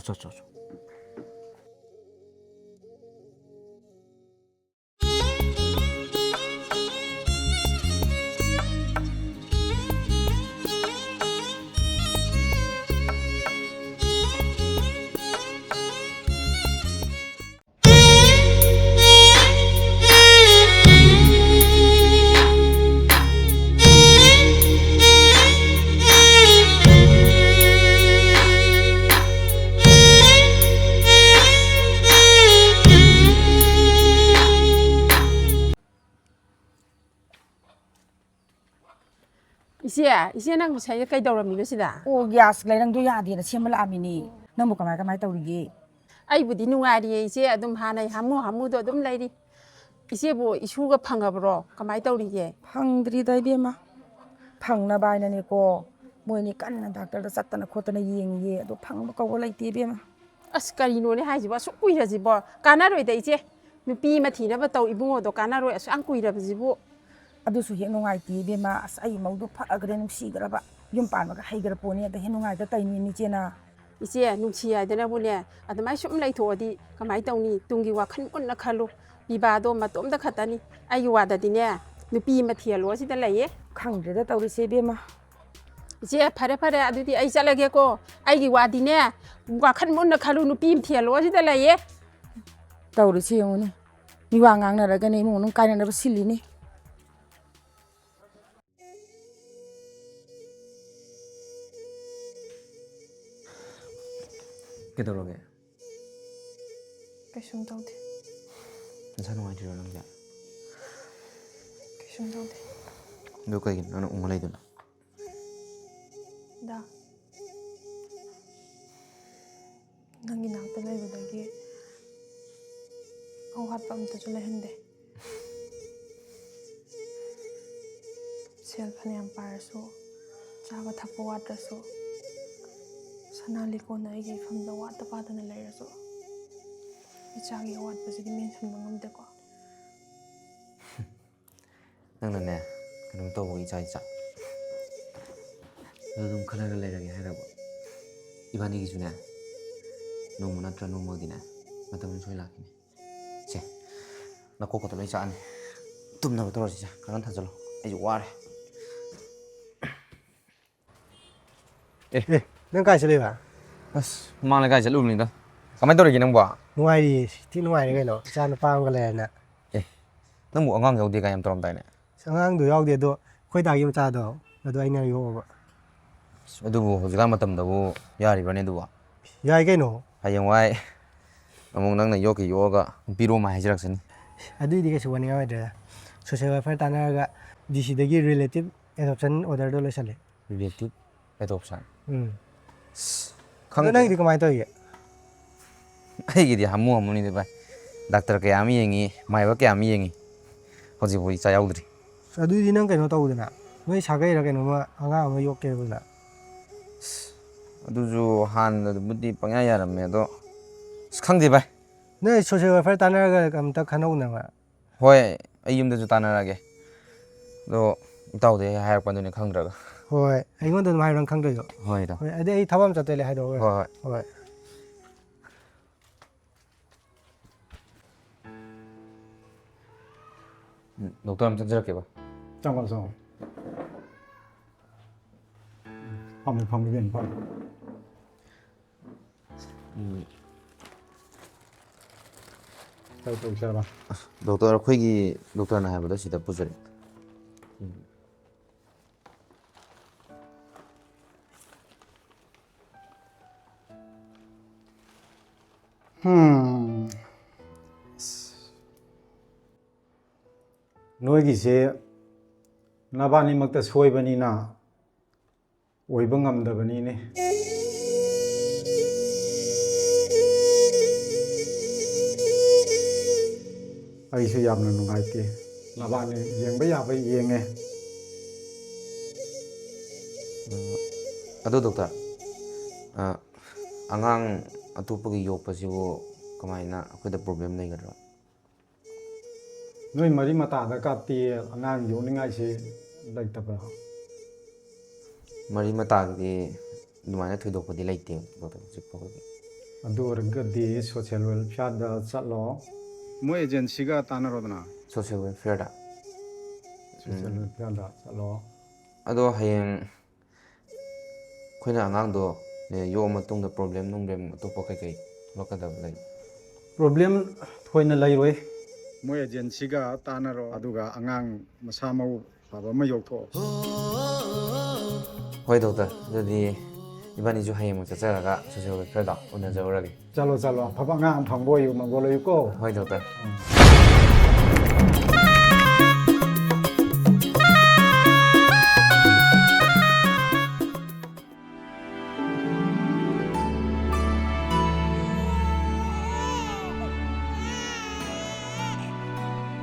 ꯏꯆꯦ ꯅꯪ ꯉꯁꯥꯏ ꯀꯩꯗꯧꯔꯝꯃꯤꯅꯣ ꯁꯤꯗ? ꯑꯣ ꯒ꯭ꯌꯥꯁ ꯂꯩꯔꯪꯗꯣ ꯌꯥꯗꯦꯅ ꯁꯦꯝꯕ ꯂꯥꯛꯑꯝꯃꯤꯅꯦ ꯅꯪꯕꯨ ꯀꯃꯥꯏ ꯇꯧꯔꯤꯒꯦ? ꯑꯩꯕꯨꯗꯤ ꯅꯨꯡꯉꯥꯏꯔꯤꯌꯦ ꯏꯆꯦ ꯑꯗꯨꯝ ꯍꯥꯟꯅꯩ ꯍꯥꯃꯨꯗꯣ ꯑꯗꯨꯝ ꯂꯩꯔꯤ ꯏꯆꯦꯕꯨ ꯏꯁꯨꯒ ꯐꯪꯉꯕ꯭ꯔꯣ ꯀꯃꯥꯏ ꯇꯧꯔꯤꯒꯦ? ꯐꯪꯗ꯭ꯔꯤꯗ ꯏꯕꯦꯝꯃ ꯐꯪꯅꯕ ꯍꯥꯏꯅꯅꯦꯀꯣ ꯃꯣꯏꯅꯤ ꯀꯟꯅ ꯗꯥꯛꯇꯔꯗ ꯆꯠꯇꯅ ꯈꯣꯠꯇꯅ ꯌꯦꯡꯉꯤꯌꯦ ꯑꯗꯣ ꯐꯪꯕ ꯀꯧꯕ ꯂꯩꯇꯦ ꯏꯕꯦꯝꯃ ꯑꯁ ꯀꯔꯤꯅꯣꯅꯦ ꯍꯥꯏꯁꯤꯕꯣ ꯑꯁꯨꯛ ꯀꯨꯏꯔꯁꯤꯕꯣ ꯀꯥꯟꯅꯔꯣꯏꯗ ꯏꯆꯦ ꯅꯨꯄꯤ ꯑꯃ ꯊꯤꯅꯕ ꯇꯧ ꯏꯕꯨꯡꯉꯣꯗꯣ ꯀꯥꯟꯅꯔꯣꯏ ꯑꯁꯨꯛ ꯌꯥꯝ ꯀꯨꯏꯔꯕꯁꯤꯕꯨ ꯑꯗꯨꯁꯨ ꯍꯦꯛ ꯅꯨꯡꯉꯥꯏꯇꯦ ꯏꯕꯦꯝꯃ ꯑꯁ ꯑꯩ ꯃꯧꯗꯨ ꯐꯈ꯭ꯔꯦ ꯅꯨꯡꯁꯤꯈ꯭ꯔꯕ ꯌꯨꯝ ꯄꯥꯟꯕꯒ ꯍꯩꯈ꯭ꯔ ꯄꯣꯠꯅꯤ ꯑꯗ ꯍꯦꯛ ꯅꯨꯡꯉꯥꯏꯇ ꯇꯧꯔꯤꯅꯤ ꯏꯆꯦꯅ ꯏꯆꯦ ꯅꯨꯡꯁꯤ ꯍꯥꯏꯗꯅꯕꯨꯅꯦ ꯑꯗꯨꯃꯥꯏꯅ ꯁꯨꯝ ꯂꯩꯊꯣꯛꯑꯗꯤ ꯀꯃꯥꯏꯅ ꯇꯧꯅꯤ ꯇꯨꯡꯒꯤ ꯋꯥꯈꯜ ꯃꯨꯟꯅ ꯈꯜꯂꯨ ꯄꯤꯕꯥꯗꯣ ꯃꯇꯣꯝꯇ ꯈꯛꯇꯅꯤ ꯑꯩꯒꯤ ꯋꯥꯗꯗꯤꯅꯦ ꯅꯨꯄꯤ ꯑꯃ ꯊꯤꯍꯜꯂꯣ ꯁꯤꯗ ꯂꯩꯌꯦ ꯈꯪꯗ꯭ꯔꯦꯗ ꯇꯧꯔꯤꯁꯦ ꯏꯕꯦꯝꯃ ꯏꯆꯦ ꯐꯔꯦ ꯐꯔꯦ ꯑꯗꯨꯗꯤ ꯑꯩ ꯆꯠꯂꯒꯦꯀꯣ ꯑꯩꯒꯤ ꯋꯥꯗꯤꯅꯦ ꯋꯥꯈꯜ ꯃꯨꯟꯅ ꯈꯜꯂꯨ ꯅꯨꯄꯤ ꯑꯃ ꯊꯤꯍꯜꯂꯣ ꯁꯤꯗ ꯂꯩꯌꯦ ꯇꯧꯔꯤꯁꯦ ꯌꯦꯡꯉꯨꯅꯦ ꯃꯤꯋꯥ ꯉꯥꯡꯅꯔꯒꯅꯦ ꯏꯃꯨꯡ ꯃꯅꯨꯡ ꯀꯥꯏꯅꯅꯕ ꯁꯤꯜꯂꯤꯅꯤ ꯀꯩꯗꯧꯔꯒꯦ ꯀꯩꯁꯨꯝ ꯇꯧꯗꯦ ꯅꯁꯥ ꯅꯨꯡꯉꯥꯏꯇ꯭ꯔꯤꯔꯣ ꯅꯪꯁꯦ ꯀꯩꯁꯨꯝ ꯇꯧꯗꯦ ꯑꯗꯨ ꯀꯩꯒꯤꯅꯣ ꯅꯪꯅ ꯎꯡꯉ ꯂꯩꯗꯨꯅ ꯗꯥ ꯅꯪꯒꯤ ꯅꯥꯛꯇ ꯂꯩꯕꯗꯒꯤ ꯑꯋꯥꯠꯄ ꯑꯝꯇꯁꯨ ꯂꯩꯍꯟꯗꯦ ꯁꯦꯜ ꯐꯅꯌꯥꯝ ꯄꯥꯏꯔꯁꯨ ꯆꯥꯕ ꯊꯛꯄ ꯋꯥꯠꯇ꯭ꯔꯁꯨ ꯁꯅꯥ ꯂꯤꯛꯀꯣꯟꯅ ꯑꯩꯒꯤ ꯏꯐꯝꯗ ꯋꯥꯠꯇ ꯄꯥꯗꯅ ꯂꯩꯔꯁꯨ ꯏꯆꯥꯒꯤ ꯑꯋꯥꯠꯄꯁꯤꯗꯤ ꯃꯦꯟꯁꯤꯟꯕ ꯉꯝꯗꯦꯀꯣ ꯅꯪꯅꯅꯦ ꯀꯩꯅꯣꯝ ꯇꯧꯕꯒꯤ ꯏꯆꯥ ꯑꯗꯨ ꯑꯗꯨꯝ ꯈꯜꯂꯒ ꯂꯩꯔꯒꯦ ꯍꯥꯏꯔꯕ ꯏꯕꯥꯅꯤꯒꯤꯁꯨꯅꯦ ꯅꯣꯡꯃ ꯅꯠꯇ꯭ꯔ ꯅꯣꯡꯃꯒꯤꯅꯦ ꯃꯇꯝ ꯁꯣꯏ ꯂꯥꯛꯈꯤꯅꯤ ꯁꯦ ꯅꯀꯣꯛꯀꯗꯣ ꯂꯣꯏ ꯆꯥꯛꯑꯅꯤ ꯇꯨꯝꯅꯕ ꯇꯧꯔꯁꯤꯁꯦ ꯀꯥꯡꯈꯟ ꯊꯥꯖꯤꯜꯂꯣ ꯑꯩꯁꯨ ꯋꯥꯔꯦ ꯅꯪ ꯀꯥꯏ ꯆꯠꯂꯤꯕ ꯑꯁ ꯃꯃꯥꯡ ꯂꯩꯀꯥꯏ ꯆꯠꯂꯨꯕꯅꯤꯗ ꯀꯃꯥꯏꯅ ꯇꯧꯔꯤꯒꯦ ꯅꯪꯕꯣ ꯅꯨꯡꯉꯥꯏꯔꯤꯌꯦ ꯊꯤ ꯅꯨꯡꯉꯥꯏꯔꯤ ꯀꯩꯅꯣ ꯏꯆꯥ ꯅꯨꯄꯥ ꯑꯃꯒ ꯂꯩꯔꯅ ꯅꯪꯕꯨ ꯑꯉꯥꯡ ꯌꯥꯎꯗꯦ ꯀꯥꯏ ꯌꯥꯝ ꯇꯧꯔꯝꯗꯥꯏꯅꯦ ꯑꯉꯥꯡꯗꯣ ꯌꯥꯎꯗꯦ ꯑꯗꯣ ꯑꯩꯈꯣꯏ ꯗꯥꯒꯤ ꯃꯆꯥꯗꯣ ꯑꯗꯣ ꯑꯩꯅ ꯌꯣꯛꯑꯕ ꯑꯗꯨꯕꯨ ꯍꯧꯖꯤꯛꯀꯥꯟ ꯃꯇꯝꯗꯕꯨ ꯌꯥꯔꯤꯕ꯭ꯔꯅꯦ ꯑꯗꯨꯕꯨ ꯌꯥꯏ ꯀꯩꯅꯣ ꯍꯌꯦꯡꯋꯥꯏ ꯑꯃꯨꯛ ꯅꯪꯅ ꯌꯣꯛꯑꯒ ꯅꯨꯄꯤꯔꯣꯝ ꯍꯥꯏꯖꯔꯛꯁꯅꯤ ꯑꯗꯨꯏꯗꯤ ꯀꯩꯁꯨ ꯋꯥꯅꯤꯡꯉꯥꯏ ꯑꯣꯏꯗ꯭ꯔꯦꯗ ꯁꯣꯁꯤꯌꯦꯜ ꯋꯦꯜꯐꯤꯌꯔ ꯇꯥꯟꯅꯔꯒ ꯗꯤ ꯁꯤꯗꯒꯤ ꯔꯤꯂꯦꯇꯤꯚ ꯑꯦꯗꯣꯞꯁꯟ ꯑꯣꯔꯗꯔꯗꯣ ꯂꯣꯏꯁꯜꯂꯦ ꯔꯤꯂꯦꯇꯤꯚ ꯑꯦꯗꯣꯞꯁꯟ ꯑꯗꯣ ꯅꯪꯒꯤꯗꯤ ꯀꯃꯥꯏꯅ ꯇꯧꯔꯤꯒꯦ ꯑꯩꯒꯤꯗꯤ ꯍꯥꯃꯨꯅꯤꯗ ꯚꯥꯏ ꯗꯥꯛꯇꯔ ꯀꯌꯥ ꯑꯃ ꯌꯦꯡꯉꯤ ꯃꯥꯏꯕ ꯀꯌꯥ ꯑꯃ ꯌꯦꯡꯉꯤ ꯍꯧꯖꯤꯛꯐꯥꯎ ꯏꯆꯥ ꯌꯥꯎꯗ꯭ꯔꯤ ꯑꯗꯨꯗꯤ ꯅꯪ ꯀꯩꯅꯣ ꯇꯧꯗꯅ ꯅꯣꯏ ꯁꯥꯒꯩꯔ ꯀꯩꯅꯣꯝꯃ ꯑꯉꯥꯡ ꯑꯃ ꯌꯣꯛꯀꯦꯕꯗ ꯑꯗꯨꯁꯨ ꯍꯥꯟꯅꯗꯕꯨꯗꯤ ꯄꯪꯌꯥ ꯌꯥꯔꯝꯃꯦ ꯑꯗꯣ ꯑꯁ ꯈꯪꯗꯦ ꯚꯥꯏ ꯅꯣꯏ ꯁꯣꯁꯤꯌꯦꯜ ꯋꯦꯜꯐꯤꯌꯔ ꯇꯥꯟꯅꯔꯒ ꯑꯝꯇ ꯈꯟꯅꯧꯅꯕ ꯍꯣꯏ ꯑꯩ ꯌꯨꯝꯗꯁꯨ ꯇꯥꯟꯅꯔꯛꯑꯒꯦ ꯑꯗꯣ ꯏꯇꯥꯎꯗ ꯍꯥꯏꯔꯛꯄꯗꯨꯅꯤ ꯈꯪꯗ꯭ꯔꯒ ꯍꯣꯏ ꯑꯩꯉꯣꯟꯗ ꯑꯗꯨꯝ ꯍꯥꯏꯔꯣ ꯈꯪꯗ꯭ꯔꯁꯨ ꯍꯣꯏꯗ ꯍꯣꯏ ꯑꯗꯩ ꯑꯩ ꯊꯕꯛ ꯑꯃ ꯆꯠꯇꯣꯏꯂꯦ ꯍꯥꯏꯗꯣꯛꯑꯣ ꯍꯣꯏ ꯍꯣꯏ ꯗꯣꯛꯇꯔ ꯑꯃ ꯆꯪꯖꯔꯛꯀꯦꯕ ꯆꯪꯉꯣ ꯐꯝꯕꯤꯒꯅꯤ ꯀꯩ ꯇꯧꯁꯦꯕ ꯗꯣꯛꯇꯔ ꯑꯩꯈꯣꯏꯒꯤ ꯗꯣꯛꯇꯔꯅ ꯍꯥꯏꯕꯗꯣ ꯁꯤꯗ ꯄꯨꯖꯔꯤ ꯅꯣꯏꯒꯤꯁꯦ ꯅꯕꯥꯅꯤꯃꯛꯇ ꯁꯣꯏꯕꯅꯤꯅ ꯑꯣꯏꯕ ꯉꯝꯗꯕꯅꯤꯅꯦ ꯑꯩꯁꯨ ꯌꯥꯝꯅ ꯅꯨꯡꯉꯥꯏꯇꯦ ꯅꯕꯥꯅꯤ ꯌꯦꯡꯕ ꯌꯥꯕ ꯌꯦꯡꯉꯦ ꯑꯗꯣ ꯗꯣꯛꯇꯔ ꯑꯉꯥꯡ ꯑꯇꯣꯞꯄꯒꯤ ꯌꯣꯛꯄꯁꯤꯕꯨ ꯀꯃꯥꯏꯅ ꯑꯩꯈꯣꯏꯗ ꯄ꯭ꯔꯣꯕ꯭ꯂꯦꯝ ꯂꯩꯒꯗ꯭ꯔꯥ ꯅꯣꯏ ꯃꯔꯤ ꯃꯇꯥꯗ ꯀꯥꯇꯤ ꯑꯉꯥꯡ ꯌꯣꯛꯅꯤꯡꯉꯥꯏꯁꯤ ꯂꯩꯇꯕ꯭ꯔꯥ ꯃꯔꯤ ꯃꯇꯥꯒꯤꯗꯤ ꯑꯗꯨꯃꯥꯏꯅ ꯊꯣꯏꯗꯣꯛꯄꯗꯤ ꯂꯩꯇꯦ ꯗꯣꯛꯇꯔ ꯍꯧꯖꯤꯛ ꯐꯥꯎꯕꯗꯤ ꯑꯗꯨ ꯑꯣꯏꯔꯒꯗꯤ ꯁꯣꯁꯤꯌꯦꯜ ꯋꯦꯜꯐꯤꯌꯔꯗ ꯆꯠꯂꯣ ꯃꯣꯏ ꯑꯦꯖꯦꯟꯁꯤꯒ ꯇꯥꯟꯅꯔꯣꯗꯅ ꯁꯣꯁꯤꯌꯦꯜ ꯋꯦꯜꯐꯤꯌꯔꯗ ꯁꯣꯁꯤꯌꯦꯜ ꯋꯦꯜꯐꯤꯌꯔꯗ ꯆꯠꯂꯣ ꯑꯗꯣ ꯍꯌꯦꯡ ꯑꯩꯈꯣꯏꯅ ꯑꯉꯥꯡꯗꯣ ꯌꯣꯛꯑ ꯃꯇꯨꯡꯗ ꯄ꯭ꯔꯣꯕ꯭ꯂꯦꯝ ꯑꯇꯣꯞꯄ ꯀꯩꯀꯩ ꯊꯣꯛꯂꯛꯀꯗꯕ ꯂꯩ ꯄ꯭ꯔꯣꯕ꯭ꯂꯦꯝ ꯊꯣꯏꯅ ꯂꯩꯔꯣꯏ ꯃꯣꯏ ꯑꯦꯖꯦꯟꯁꯤꯒ ꯇꯥꯟꯅꯔꯣ ꯑꯗꯨꯒ ꯑꯉꯥꯡ ꯃꯁꯥ ꯃꯎ ꯐꯕ ꯑꯃ ꯌꯧꯊꯣꯛꯑꯣ ꯍꯣꯏ ꯗꯣꯛꯇꯔ ꯑꯗꯨꯗꯤ ꯏꯕꯥꯅꯤꯁꯨ ꯍꯌꯦꯡꯃꯛ ꯆꯠꯆꯔꯒ ꯁꯣꯁꯤꯌꯦꯜ ꯋꯦꯜꯐꯤꯌꯔꯗ ꯎꯅꯖꯔꯨꯔꯒꯦ ꯆꯠꯂꯣ ꯑꯐꯕ ꯑꯉꯥꯡ ꯐꯪꯕ ꯑꯣꯏꯌꯨ ꯃꯪꯒꯣꯜ ꯑꯣꯏꯌꯨꯀꯣ ꯍꯣꯏ ꯗꯣꯛꯇꯔ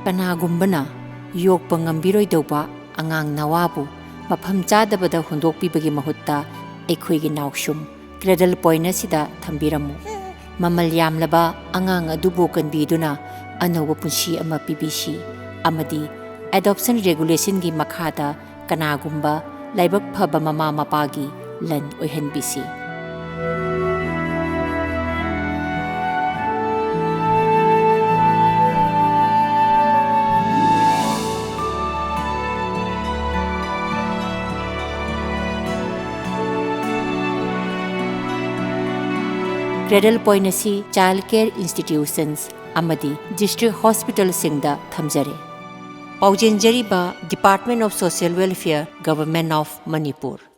ꯀꯅꯥꯒꯨꯝꯕꯅ ꯌꯣꯛꯄ ꯉꯝꯕꯤꯔꯣꯏꯗꯧꯕ ꯑꯉꯥꯡ ꯅꯋꯥꯕꯨ ꯃꯐꯝ ꯆꯥꯗꯕꯗ ꯍꯨꯟꯗꯣꯛꯄꯤꯕꯒꯤ ꯃꯍꯨꯠꯇ ꯑꯩꯈꯣꯏꯒꯤ ꯅꯥꯎꯁꯨꯝ ꯀ꯭ꯔꯦꯗꯜ ꯄꯣꯏꯟꯠ ꯑꯁꯤꯗ ꯊꯝꯕꯤꯔꯝꯃꯨ ꯃꯃꯜ ꯌꯥꯝꯂꯕ ꯑꯉꯥꯡ ꯑꯗꯨꯕꯨ ꯀꯟꯕꯤꯗꯨꯅ ꯑꯅꯧꯕ ꯄꯨꯟꯁꯤ ꯑꯃ ꯄꯤꯕꯤꯁꯤ ꯑꯃꯗꯤ ꯑꯦꯗꯣꯞꯁꯟ ꯔꯦꯒꯨꯂꯦꯁꯟꯒꯤ ꯃꯈꯥꯗ ꯀꯅꯥꯒꯨꯝꯕ ꯂꯥꯏꯕꯛ ꯐꯕ ꯃꯃꯥ ꯃꯄꯥꯒꯤ ꯂꯟ ꯑꯣꯏꯍꯟꯕꯤꯁꯤ꯫ ꯀ꯭ꯔꯦꯗꯜ ꯄꯣꯏꯟꯠ ꯑꯁꯤ ꯆꯥꯏꯜꯗ ꯀꯦꯌꯔ ꯏꯟꯁꯇꯤꯇ꯭ꯌꯨꯁꯟꯁ ꯑꯃꯗꯤ ꯗꯤꯁꯇ꯭ꯔꯤꯛ ꯍꯣꯁꯄꯤꯇꯥꯜꯁꯤꯡꯗ ꯊꯝꯖꯔꯤ꯫ ꯄꯥꯎꯖꯦꯟꯖꯔꯤꯕ department of social welfare, government of Manipur.